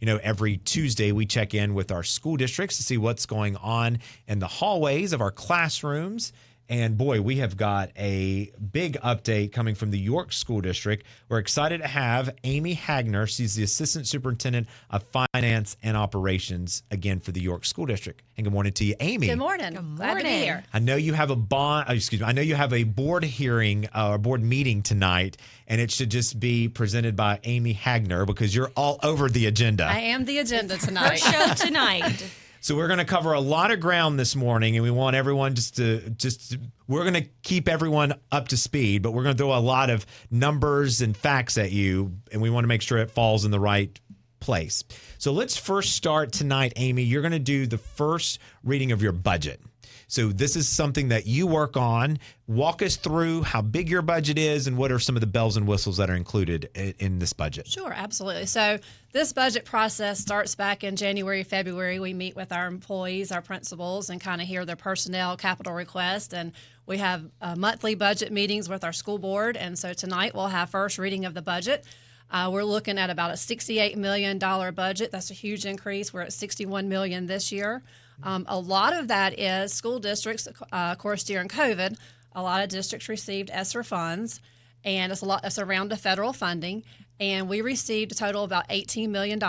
every Tuesday we check in with our school districts to see what's going on in the hallways of our classrooms. And boy, we have got a big update coming from the York School District. We're excited to have Amy Hagner. She's the Assistant Superintendent of Finance and Operations, again, for the York School District. And good morning to you, Amy. Good morning. Glad to be here. I know you have I know you have a board hearing or board meeting tonight, and it should just be presented by Amy Hagner because you're all over the agenda. I am the agenda tonight. Her show tonight. So we're going to cover a lot of ground this morning, and we want everyone we're going to keep everyone up to speed, but we're going to throw a lot of numbers and facts at you, and we want to make sure it falls in the right place. So let's first start tonight, Amy. You're going to do the first reading of your budget. So this is something that you work on. Walk us through how big your budget is and what are some of the bells and whistles that are included in this budget. Sure, absolutely. So this budget process starts back in January, February. We meet with our employees, our principals, and kind of hear their personnel capital request. And we have monthly budget meetings with our school board. And so tonight we'll have first reading of the budget. We're looking at about a $68 million budget. That's a huge increase. We're at $61 million this year. A lot of that is school districts. Of course, during COVID, a lot of districts received ESSER funds, and it's a round of federal funding. And we received a total of about $18 million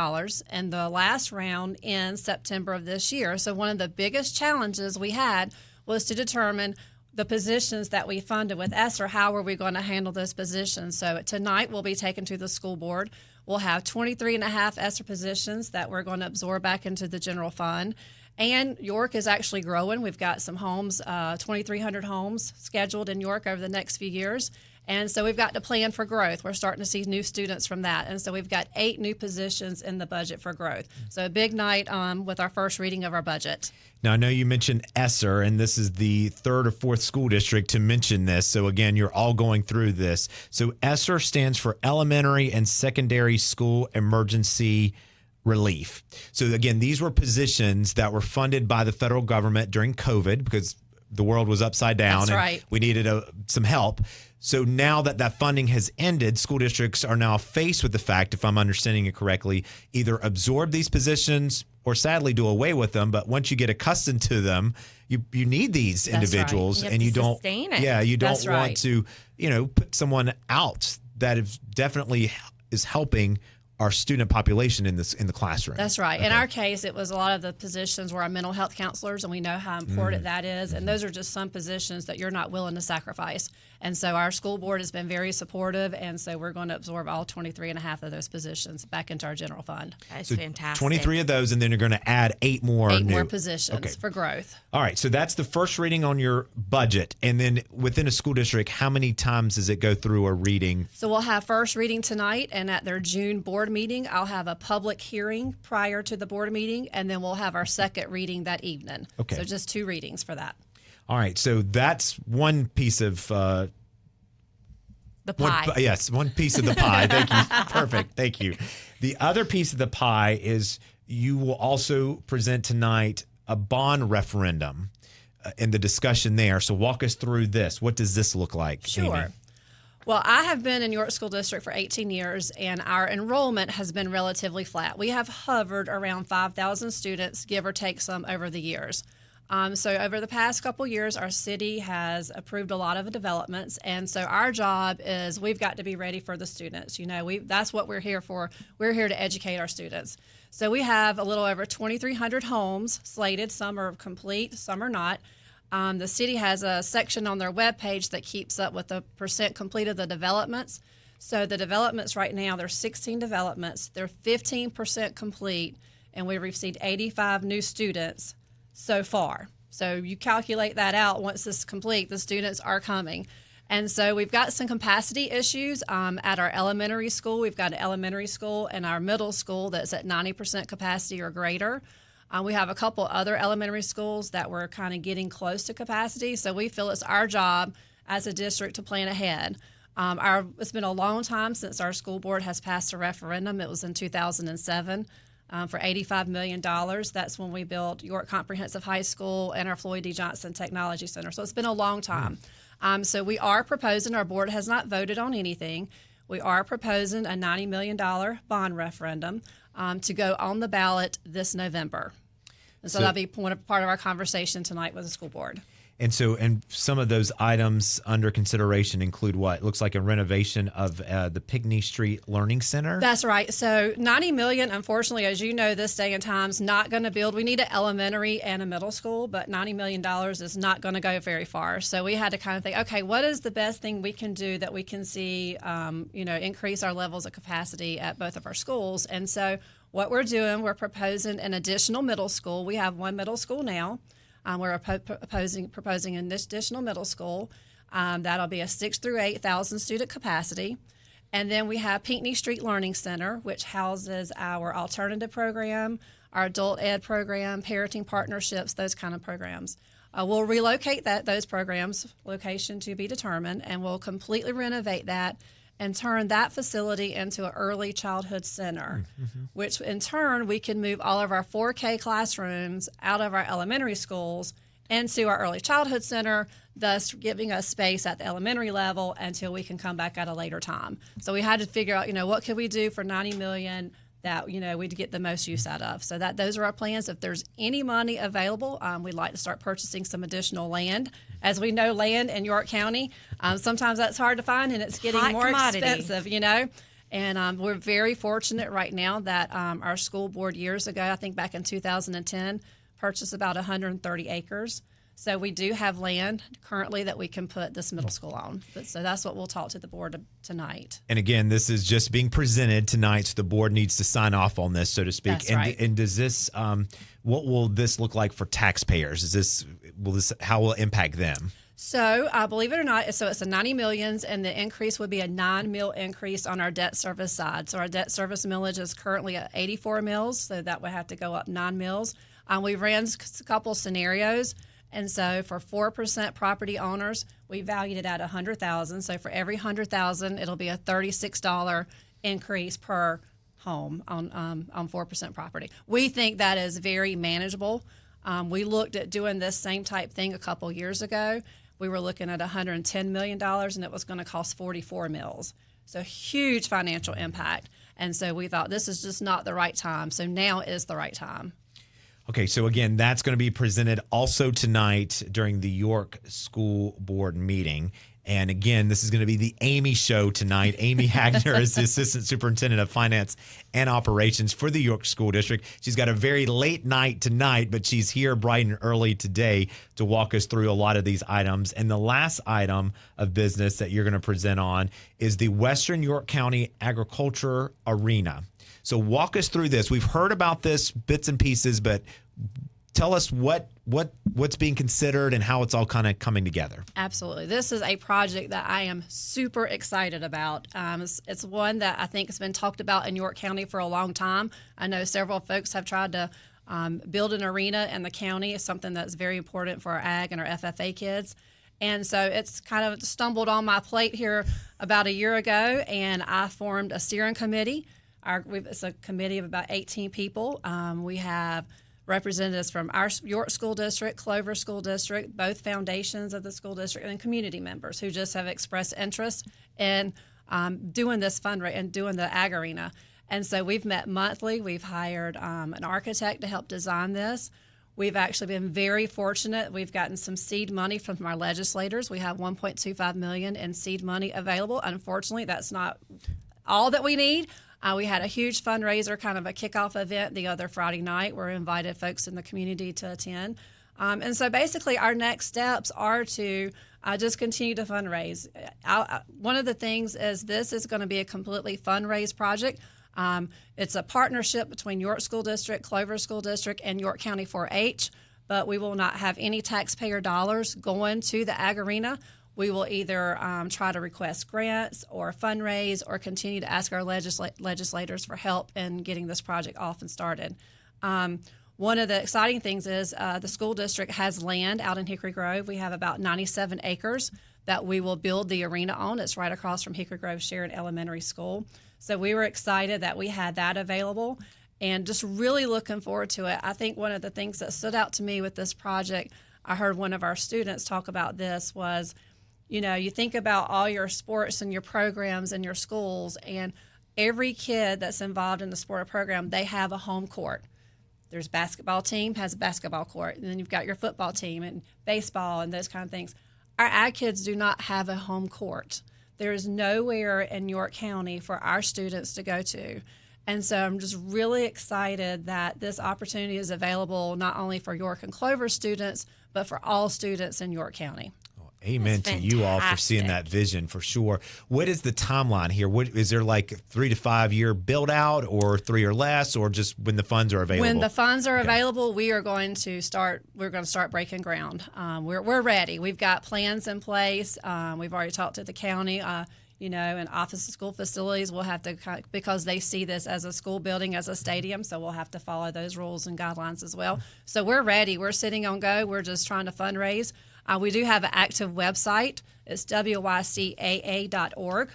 in the last round in September of this year. So one of the biggest challenges we had was to determine the positions that we funded with ESSER, how are we going to handle those positions? So tonight we'll be taken to the school board. We'll have 23 and a half ESSER positions that we're going to absorb back into the general fund. And York is actually growing. We've got some homes, 2,300 homes scheduled in York over the next few years. And so we've got to plan for growth. We're starting to see new students from that. And so we've got 8 new positions in the budget for growth. So a big night with our first reading of our budget. Now, I know you mentioned ESSER, and this is the 3rd or 4th school district to mention this. So, again, you're all going through this. So ESSER stands for Elementary and Secondary School Emergency Relief. So, again, these were positions that were funded by the federal government during COVID because the world was upside down. That's and right. We needed some help. So now that funding has ended, school districts are now faced with the fact, if I'm understanding it correctly, either absorb these positions or sadly do away with them. But once you get accustomed to them, you need these That's individuals, right. and you don't sustain it. Yeah, you don't That's want right. to, put someone out that definitely is helping our student population in the classroom. That's right. Okay. In our case, it was a lot of the positions were our mental health counselors, and we know how important that is. And those are just some positions that you're not willing to sacrifice. And so our school board has been very supportive, and so we're going to absorb all 23 and a half of those positions back into our general fund. That's So fantastic. 23 of those, and then you're going to add 8 more. 8 new. more positions Okay. for growth. All right, so that's the first reading on your budget. And then within a school district, how many times does it go through a reading? So we'll have first reading tonight, and at their June board meeting, I'll have a public hearing prior to the board meeting, and then we'll have our second reading that evening. Okay. So just 2 readings for that. All right, so that's one piece of The pie. one piece of the pie. Thank you. Perfect. Thank you. The other piece of the pie is you will also present tonight a bond referendum in the discussion there. So walk us through this. What does this look like, Sure. Amy? Well, I have been in York School District for 18 years, and our enrollment has been relatively flat. We have hovered around 5,000 students, give or take some, over the years. So over the past couple years, our city has approved a lot of developments, and so our job is we've got to be ready for the students. That's what we're here for. We're here to educate our students. So we have a little over 2,300 homes slated. Some are complete, some are not. The city has a section on their webpage that keeps up with the percent complete of the developments. So the developments right now, there's 16 developments. They're 15% complete, and we received 85 new students so far. So you calculate that out. Once this is complete, the students are coming. And so we've got some capacity issues at our elementary school. We've got an elementary school and our middle school that's at 90% capacity or greater. We have a couple other elementary schools that we're kind of getting close to capacity. So we feel it's our job as a district to plan ahead. It's been a long time since our school board has passed a referendum. It was in 2007 for $85 million. That's when we built York Comprehensive High School and our Floyd D. Johnson Technology Center. So it's been a long time. So we are proposing, our board has not voted on anything. We are proposing a $90 million bond referendum. to go on the ballot this November. And so that'll be part of our conversation tonight with the school board. And some of those items under consideration include what? It looks like a renovation of the Pinckney Street Learning Center. That's right. So $90 million, unfortunately, as you know, this day and time is not going to build. We need an elementary and a middle school, but $90 million is not going to go very far. So we had to kind of think, okay, what is the best thing we can do that we can see, increase our levels of capacity at both of our schools? And so what we're doing, we're proposing an additional middle school. We have one middle school now. We're proposing an additional middle school. That'll be a 6,000 through 8,000 student capacity. And then we have Pinckney Street Learning Center, which houses our alternative program, our adult ed program, parenting partnerships, those kind of programs. We'll relocate those programs, location to be determined, and we'll completely renovate that and turn that facility into an early childhood center, which in turn we can move all of our 4K classrooms out of our elementary schools into our early childhood center, thus giving us space at the elementary level until we can come back at a later time. So we had to figure out, what could we do for $90 million that, we'd get the most use out of. So those are our plans. If there's any money available, we'd like to start purchasing some additional land. As we know, land in York County, sometimes that's hard to find, and it's getting more expensive, And we're very fortunate right now that our school board years ago, I think back in 2010, purchased about 130 acres. So we do have land currently that we can put this middle school on. So that's what we'll talk to the board tonight. And again, this is just being presented tonight, so the board needs to sign off on this, so to speak. That's right. And does this, what will this look like for taxpayers? How will it impact them? So believe it or not, so it's a $90 million, and the increase would be a 9 mil increase on our debt service side. So our debt service millage is currently at 84 mils, so that would have to go up 9 mils. We ran a couple scenarios. And so for 4% property owners, we valued it at $100,000. So for every $100,000, it'll be a $36 increase per home on 4% property. We think that is very manageable. We looked at doing this same type thing a couple years ago. We were looking at $110 million, and it was going to cost 44 mils. So huge financial impact. And so we thought this is just not the right time. So now is the right time. Okay, so again, that's going to be presented also tonight during the York School Board meeting. And again, this is going to be the Amy show tonight. Amy Hagner is the Assistant Superintendent of Finance and Operations for the York School District. She's got a very late night tonight, but she's here bright and early today to walk us through a lot of these items. And the last item of business that you're going to present on is the Western York County Agriculture Arena. So walk us through this. We've heard about this bits and pieces, but tell us what's being considered and how it's all kind of coming together. Absolutely. This is a project that I am super excited about. It's one that I think has been talked about in York County for a long time. I know several folks have tried to build an arena in the county. It's something that's very important for our ag and our FFA kids. And so it's kind of stumbled on my plate here about a year ago, and I formed a steering committee. It's a committee of about 18 people. We have representatives from our York School District, Clover School District, both foundations of the school district, and community members who just have expressed interest in doing this fundraiser and doing the ag arena. And so we've met monthly. We've hired an architect to help design this. We've actually been very fortunate. We've gotten some seed money from our legislators. We have $1.25 million in seed money available. Unfortunately, that's not all that we need. We had a huge fundraiser, kind of a kickoff event the other Friday night where we invited folks in the community to attend. And so basically our next steps are to just continue to fundraise. One of the things is this is going to be a completely fundraised project. It's a partnership between York School District, Clover School District, and York County 4-H, but we will not have any taxpayer dollars going to the ag arena. We will either try to request grants or fundraise or continue to ask our legislators for help in getting this project off and started. One of the exciting things is the school district has land out in Hickory Grove. We have about 97 acres that we will build the arena on. It's right across from Hickory Grove Sharon Elementary School. So we were excited that we had that available and just really looking forward to it. I think one of the things that stood out to me with this project, I heard one of our students talk about this, was you think about all your sports and your programs in your schools, and every kid that's involved in the sport program, they have a home court. There's basketball team has a basketball court, and then you've got your football team and baseball and those kind of things. Our ag kids do not have a home court. There is nowhere in York County for our students to go to. And so I'm just really excited that this opportunity is available not only for York and Clover students, but for all students in York County. Amen to you all for seeing that vision for sure. What is the timeline here? What is there, like 3 to 5 year build out, or 3 or less, or just when the funds are available? When the funds are available, we are going to start. We're going to start breaking ground. We're ready. We've got plans in place. We've already talked to the county. And Office of School Facilities will have to, because they see this as a school building, as a stadium, so we'll have to follow those rules and guidelines as well. So we're ready. We're sitting on go. We're just trying to fundraise. We do have an active website. It's wycaa.org.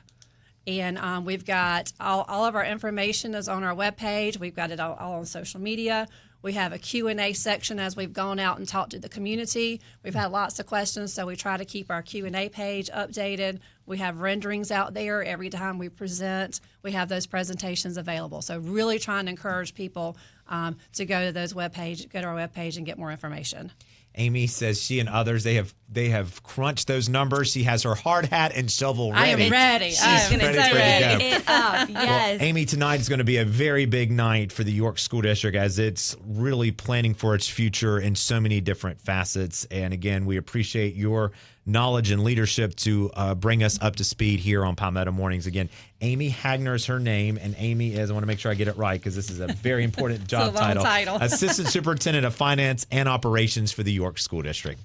And we've got all of our information is on our webpage. We've got it all on social media. We have a Q&A section as we've gone out and talked to the community. We've had lots of questions, so we try to keep our Q&A page updated. We have renderings out there every time we present. We have those presentations available. So really trying to encourage people to go to our webpage and get more information. Amy says she and others, they have crunched those numbers. She has her hard hat and shovel ready. I am ready. She's going to ready it up. Yes. Well, Amy, tonight is going to be a very big night for the York School District as it's really planning for its future in so many different facets. And again, we appreciate your knowledge and leadership to bring us up to speed here on Palmetto Mornings. Again, Amy Hagner is her name, and Amy is, I want to make sure I get it right because this is a very important job title. Assistant Superintendent of Finance and Operations for the York School District.